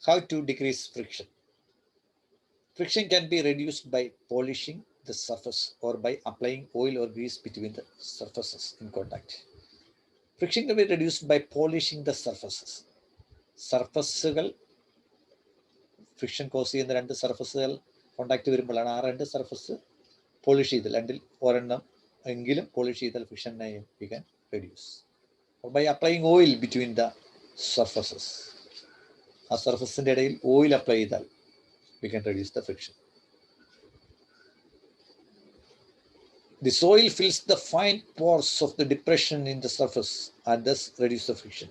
How to decrease friction? Friction can be reduced by polishing the surface or by applying oil or grease between the surfaces in contact. Friction can be reduced by polishing the surfaces. സർഫസുകൾ friction cause ചെയ്യുന്ന രണ്ട് സർഫസുകൾ contact വരുമ്പോഴാണ് ആ രണ്ട് surface polish ചെയ്താൽ രണ്ടിൽ ഒരെണ്ണം എങ്കിലും പോളിഷ് ചെയ്താൽ friction we can reduce by applying oil between the surfaces. ആ സർഫസിൻ്റെ ഇടയിൽ ഓയിൽ അപ്ലൈ ചെയ്താൽ we can reduce the friction. The soil fills the fine pores of the depression in the surface and thus reduce the friction.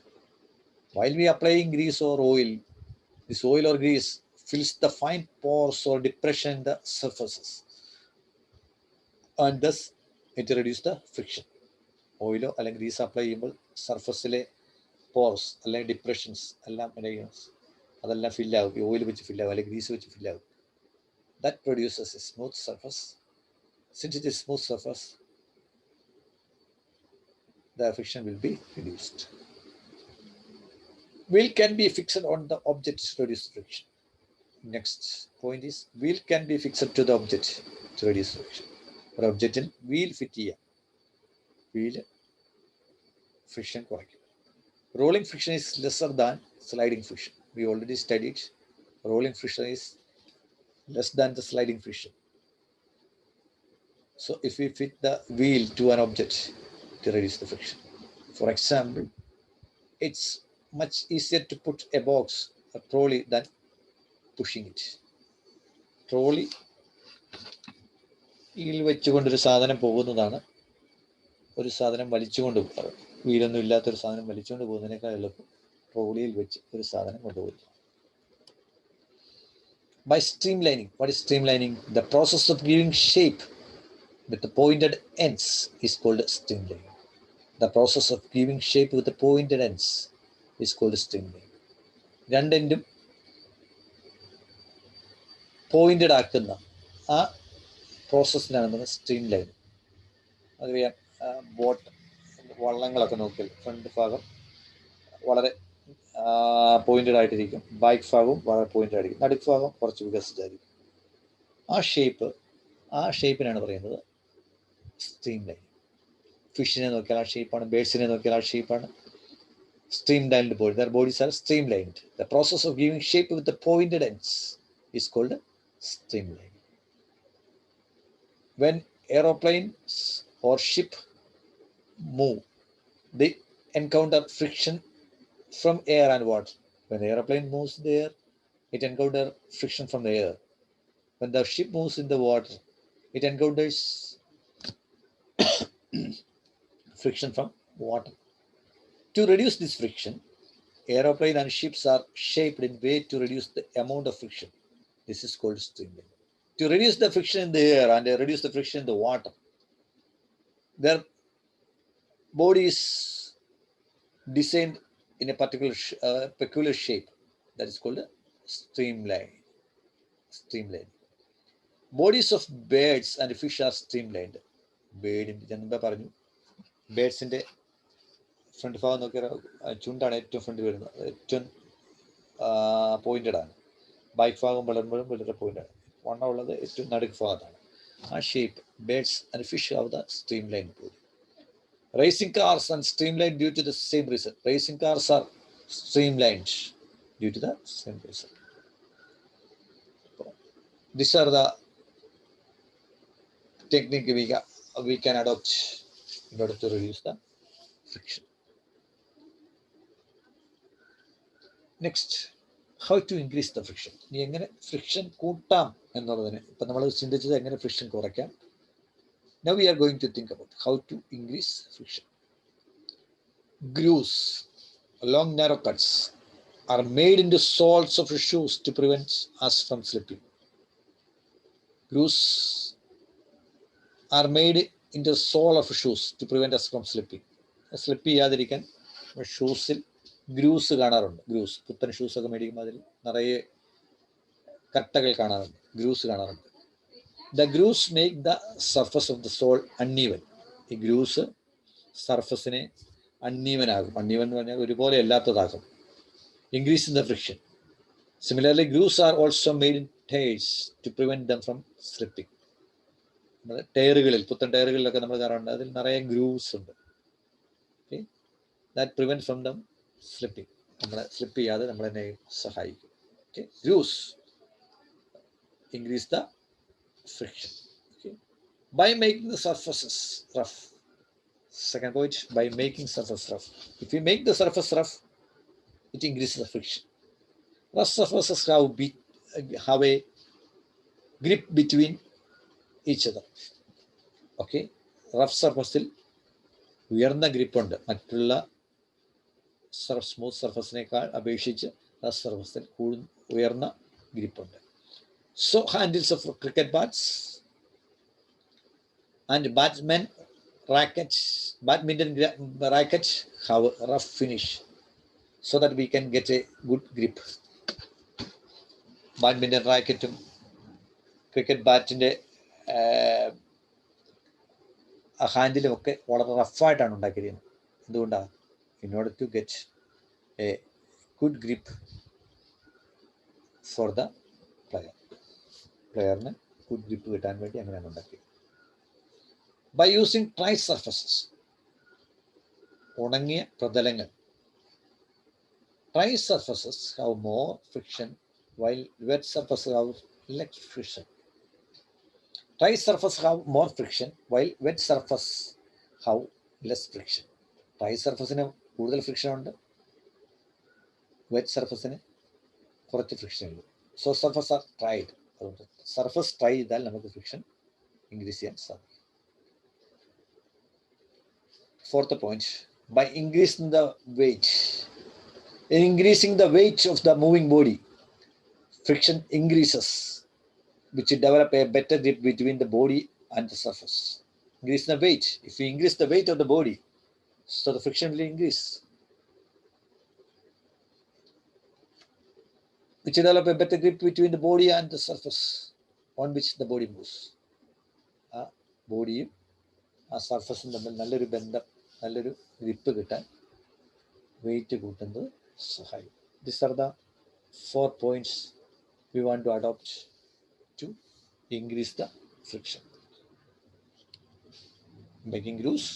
While we applying grease or oil, this oil or grease fills the fine pores or depression in the surfaces and thus it reduce the friction. ഓയിലോ അല്ലെങ്കിൽ Greece apply ചെയ്യുമ്പോൾ സർഫസിലെ pores അല്ലെങ്കിൽ depressions എല്ലാം അതെല്ലാം ഫില്ലാകും. Oil വെച്ച് ഫില്ലാകും അല്ലെങ്കിൽ Greece വെച്ച് ഫില്ലാകും. That produces a smooth surface. Since it is smooth surface, the friction will be reduced. Wheel can be fixed on the object to reduce friction. Next point is wheel can be fixed to the object to reduce friction. ഒരു ഒബ്ജക്റ്റിൽ wheel fit ചെയ്യാം. Wheel friction കുറയ്ക്കും. Rolling friction is lesser than sliding friction. We already studied rolling friction is less than the sliding friction. So if we fit the wheel to an object to reduce the friction. For example, it's much easier to put a box, a trolley, than pushing it. Trolley യിൽ വെച്ചുകൊണ്ടൊരു സാധനം പോകുന്നതാണ് ഒരു സാധനം വലിച്ചുകൊണ്ട് പോകുന്നത്. വീലൊന്നും ഇല്ലാത്തൊരു സാധനം വലിച്ചുകൊണ്ട് പോകുന്നതിനേക്കാൾ എളുപ്പം ട്രോളിയിൽ വെച്ച് ഒരു സാധനം കൊണ്ടുപോകുന്നു. By streamlining. What is streamlining? The process of giving shape with the pointed ends is called streamlining. The process of giving shape with the pointed ends is called streamlining. രണ്ടെൻഡും പോയിന്റഡ് ആക്കുന്ന ആ പ്രോസസ്സിനാണ് സ്ട്രീം ലൈനിങ്. അറിയാം, boat വള്ളങ്ങളൊക്കെ നോക്കിയാൽ front ഭാഗം വളരെ pointed ആയിട്ടിരിക്കും, ബാക്ക് ഭാഗവും വളരെ പോയിന്റഡ് ആയിരിക്കും, നടുക്ക് ഭാഗം കുറച്ച് വികസിച്ചായിരിക്കും. ആ ഷേപ്പിനാണ് പറയുന്നത് സ്ട്രീം ലൈൻ. ഫിഷിനെ നോക്കിയാൽ ആ ഷേപ്പാണ്, ബേഡ്സിനെ നോക്കിയാൽ ആ ഷേപ്പാണ്. streamlined body. Their bodies are streamlined. The process of giving shape with the pointed ends is called streamlining. When aeroplanes or ship move, they encounter friction from air and water. When the aeroplane moves there, it encounters friction from the air. When the ship moves in the water, it encounters friction from water. To reduce this friction, aeroplane and ships are shaped in a way to reduce the amount of friction. This is called streamlining. To reduce the friction in the air and reduce the friction in the water, their body is designed in a particular peculiar shape that is called a streamline. Bodies of birds and fish are streamlined. ബേഡ്സിന്റെ front ഭാഗം നോക്കിയാൽ ചുണ്ടാണ് ഏറ്റവും front വരുന്നത്, ഏറ്റവും pointed ആണ്. Back ഭാഗം വളരുമ്പോഴും വളരെ പോയിന്റാണ്. വണ്ണമുള്ളത് ഏറ്റവും നടുക്ക് ഭാഗത്താണ്. ആ shape birds and fish have the stream line body. Racing cars are streamlined due to the same reason. Racing cars are streamlined due to the same reason. These are the technique we can adopt in order to reduce the friction. Next, how to increase the friction. ഇനി എങ്ങനെ friction കൂട്ടാം എന്നുള്ളതിന് ഇപ്പം നമ്മൾ ചിന്തിച്ചത് എങ്ങനെ friction കുറയ്ക്കാം. Now we are going to think about how to increase friction. Grooves, long narrow cuts, are made into soles of shoes to prevent us from slipping. Grooves are made into sole of shoes to prevent us from slipping. Slip ചെയ്യാതിരിക്കാൻ ഷൂസിൽ grooves കാണാറുണ്ട്. Grooves, പുത്തൻ ഷൂസൊക്കെ മേടിക്കുമ്പോൾ അതിൽ നിറയെ കട്ടകൾ കാണാറുണ്ട്, grooves കാണാറുണ്ട്. The grooves make the surface of the sole uneven. ഈ grooves സർഫസിനെ അൺഈവൻ ആകും. അൺഈവൻ എന്ന് പറഞ്ഞാൽ ഒരുപോലെ അല്ലാത്തതാകും. Increase in the friction. Similarly, grooves are also made in tires to prevent them from slipping. ടയറുകളിൽ പുത്തൻ ടയറുകളിലൊക്കെ നമ്മൾ കാണാറുണ്ട്, അതിൽ നിറയെ ഗ്രൂവ്സ് ഉണ്ട്. Okay, that prevent from them slipping. നമ്മളെ സ്ലിപ്പ് ചെയ്യാതെ നമ്മളെ സഹായിക്കും. Okay, grooves increase the friction. Okay, by making the surfaces rough. Second point, by making surface rough. If you make the surface rough, it increases the friction. Rough surfaces have a grip between each other. Okay, rough surface ഉയർന്ന ഗ്രിപ്പുണ്ട്, മറ്റുള്ള smooth സർഫസിനേക്കാൾ അപേക്ഷിച്ച് rough സർഫസിൽ ഉയർന്ന ഗ്രിപ്പുണ്ട്. So handles of cricket bats and badminton rackets have a rough finish so that we can get a good grip. Badminton റാക്കറ്റും cricket ബാറ്റിൻ്റെ ഹാൻഡിലും ഒക്കെ വളരെ റഫായിട്ടാണ് ഉണ്ടാക്കിയിരിക്കുന്നത്. എന്തുകൊണ്ടാണ്? In order to get a good grip for the പ്ലെയറിന് good grip കിട്ടാൻ വേണ്ടി അങ്ങനെയാണ് ഉണ്ടാക്കിയത്. ബൈ യൂസിങ് ഡ്രൈ സർഫസസ്, ഉണങ്ങിയ പ്രതലങ്ങൾ. Dry surfaces have more friction while wet surfaces have less friction. Dry surfaces have more friction while wet surfaces have less friction. Dry surface-ന് കൂടുതൽ friction ഉണ്ട്, wet സർഫസിന് കുറച്ച് friction ഉണ്ട്. So surface R dried. അതുകൊണ്ട് surface dry ചെയ്താൽ നമുക്ക് friction increase ചെയ്യാൻ സാധിക്കും. Fourth point, by increasing the weight of the moving body, friction increases, which develop a better grip between the body and the surface. Increase the weight. If we increase the weight of the body, so the friction will increase, which develop a better grip between the body and the surface on which the body moves. ആ ബോഡിയും ആ സർഫസും തമ്മിൽ നല്ലൊരു ബന്ധം, നല്ലൊരു grip കിട്ടാൻ wait കൂട്ടുന്നത് സഹായിക്കും. These are the 4 points we want to adopt to increase the friction. Making grooves.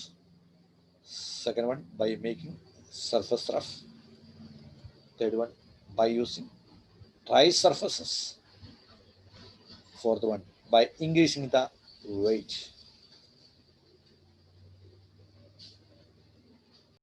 Second one, by making surface rough. Third one, by using dry surfaces. Fourth one, by increasing the weight.